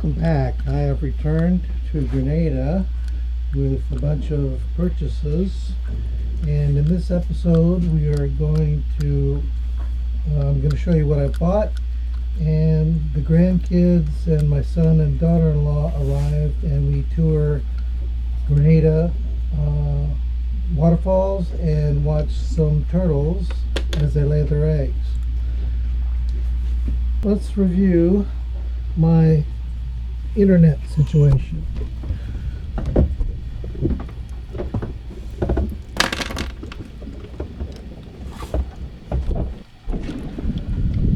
Welcome back. I have returned to Grenada with a bunch of purchases, and in this episode we are going to I'm going to show you what I bought. And the grandkids and my son and daughter-in-law arrived, and we tour Grenada waterfalls and watch some turtles as they lay their eggs. Let's review my internet situation.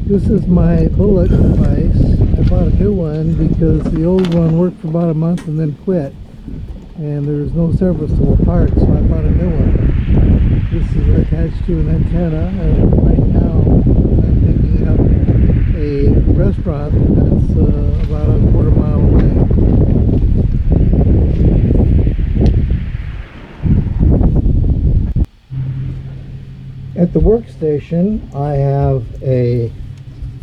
This is my bullet device. I bought a new one because the old one worked for about a month and then quit, and there's no serviceable parts, so I bought a new one. This is attached to an antenna, and right now I'm picking up a restaurant that's about a quarter-mile away. At the workstation, I have a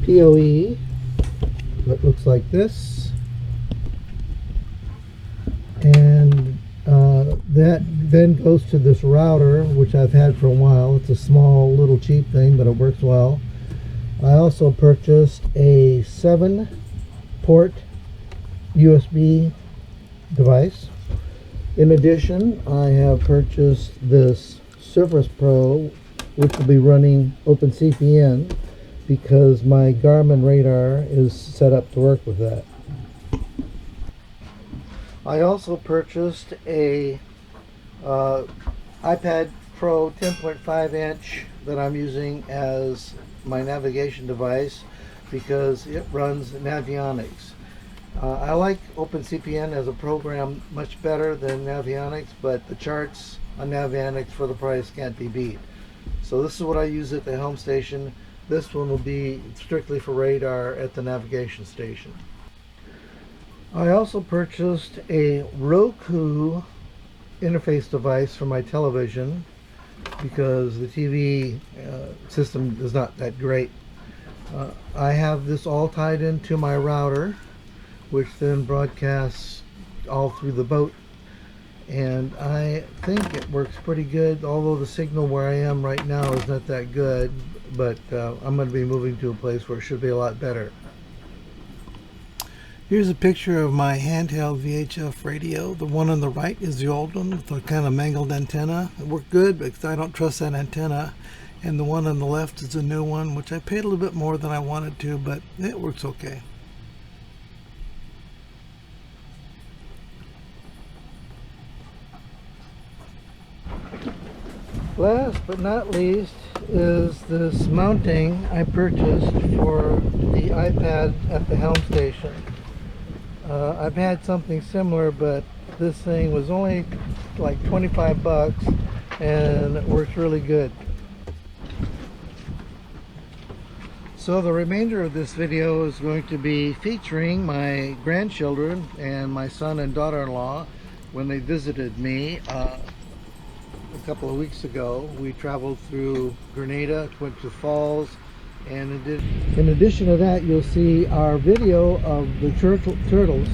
PoE that looks like this, and that then goes to this router, which I've had for a while. It's a small little cheap thing, but it works well. I also purchased a 7-port USB device. In addition, I have purchased this Surface Pro, which will be running OpenCPN because my Garmin radar is set up to work with that. I also purchased a iPad Pro 10.5 inch that I'm using as my navigation device because it runs Navionics. I like OpenCPN as a program much better than Navionics, but the charts on Navionics for the price can't be beat. So this is what I use at the helm station. This one will be strictly for radar at the navigation station. I also purchased a Roku interface device for my television because the TV system is not that great. I have this all tied into my router, which then broadcasts all through the boat, and I think it works pretty good, although the signal where I am right now is not that good, but I'm going to be moving to a place where it should be a lot better. Here's a picture of my handheld VHF radio. The one on the right is the old one with the kind of mangled antenna. It worked good because I don't trust that antenna. And the one on the left is a new one, which I paid a little bit more than I wanted to, but it works okay. Last but not least is this mounting I purchased for the iPad at the helm station. I've had something similar, but this thing was only like 25 bucks and it works really good. So the remainder of this video is going to be featuring my grandchildren and my son and daughter-in-law when they visited me a couple of weeks ago. We traveled through Grenada, went to falls, and in addition to that, you'll see our video of the turtles.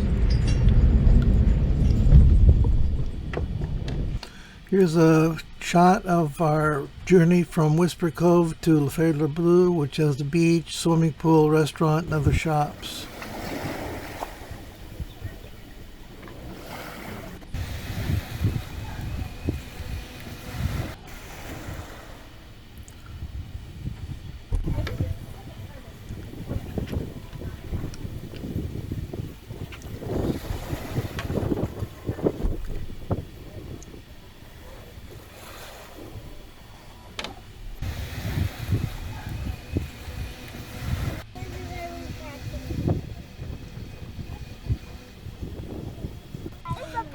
Here's a shot of our journey from Whisper Cove to Le Faible Bleu, which has the beach, swimming pool, restaurant, and other shops.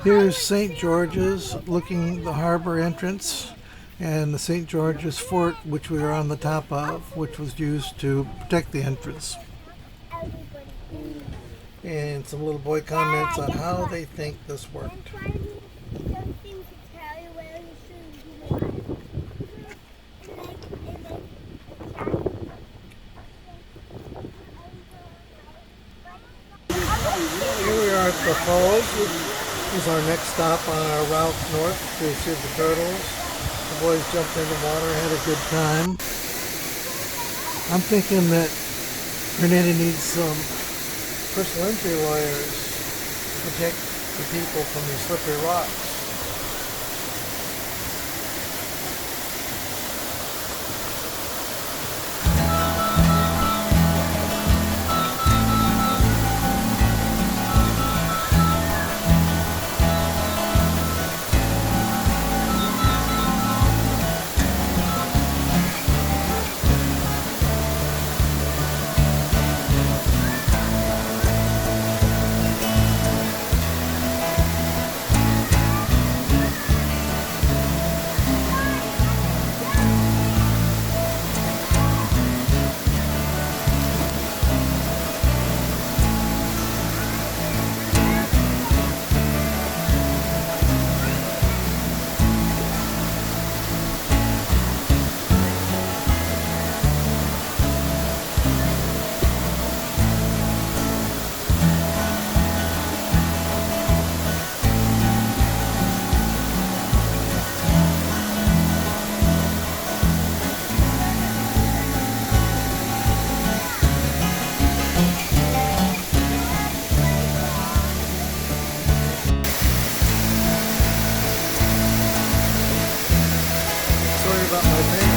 Here's St. George's, looking the harbor entrance, and the St. George's Fort, which we are on the top of, which was used to protect the entrance. And some little boy comments on how they think this worked. Here Falls is our next stop on our route north to see the turtles. The boys jumped in the water, had a good time. I'm thinking that Grenada needs some personal injury lawyers to protect the people from these slippery rocks. Sorry about my finger.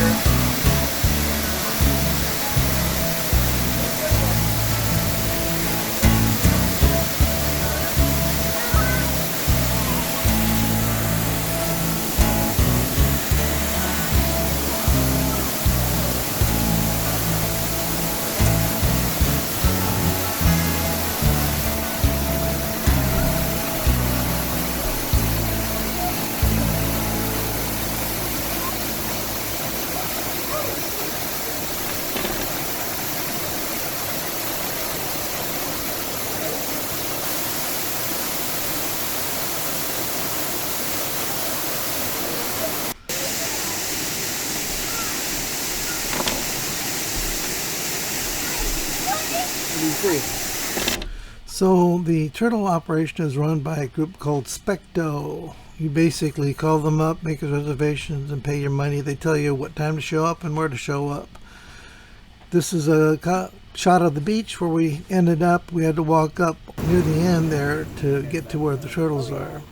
So the turtle operation is run by a group called Specto. You basically call them up, make reservations, and pay your money. They tell you what time to show up and where to show up. This is a shot of the beach where we ended up. We had to walk up near the end there to get to where the turtles are.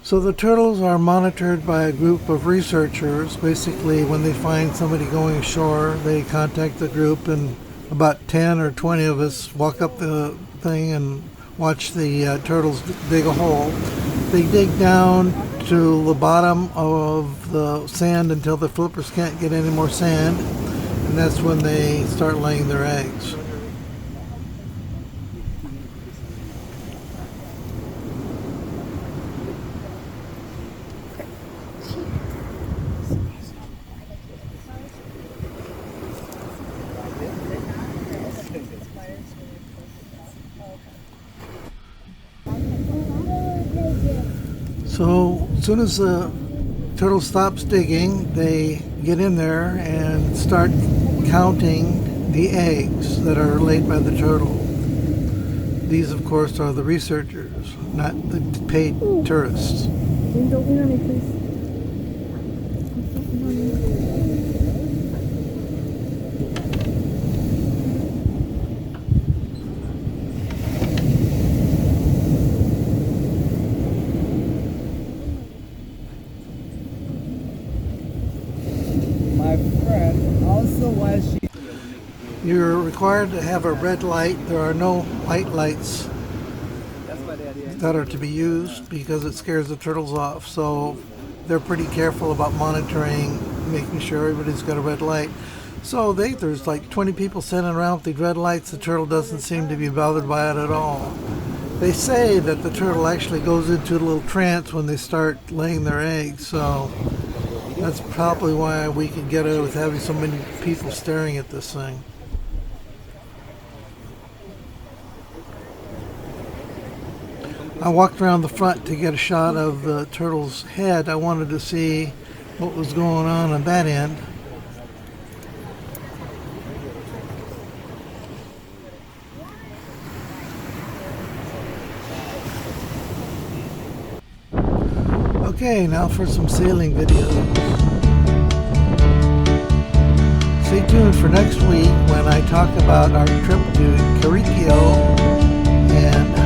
So the turtles are monitored by a group of researchers. Basically, when they find somebody going ashore, they contact the group, and about 10 or 20 of us walk up the thing and watch the turtles dig a hole. They dig down to the bottom of the sand until the flippers can't get any more sand, and that's when they start laying their eggs. So as soon as the turtle stops digging, they get in there and start counting the eggs that are laid by the turtle. These, of course, are the researchers, not the paid tourists. You're required to have a red light. There are no white lights that are to be used because it scares the turtles off. So they're pretty careful about monitoring, making sure everybody's got a red light. So there's like 20 people standing around with these red lights. The turtle doesn't seem to be bothered by it at all. They say that the turtle actually goes into a little trance when they start laying their eggs. So that's probably why we can get away with having so many people staring at this thing. I walked around the front to get a shot of the turtle's head. I wanted to see what was going on that end. Okay, now for some sailing videos. Stay tuned for next week when I talk about our trip to Caricchio and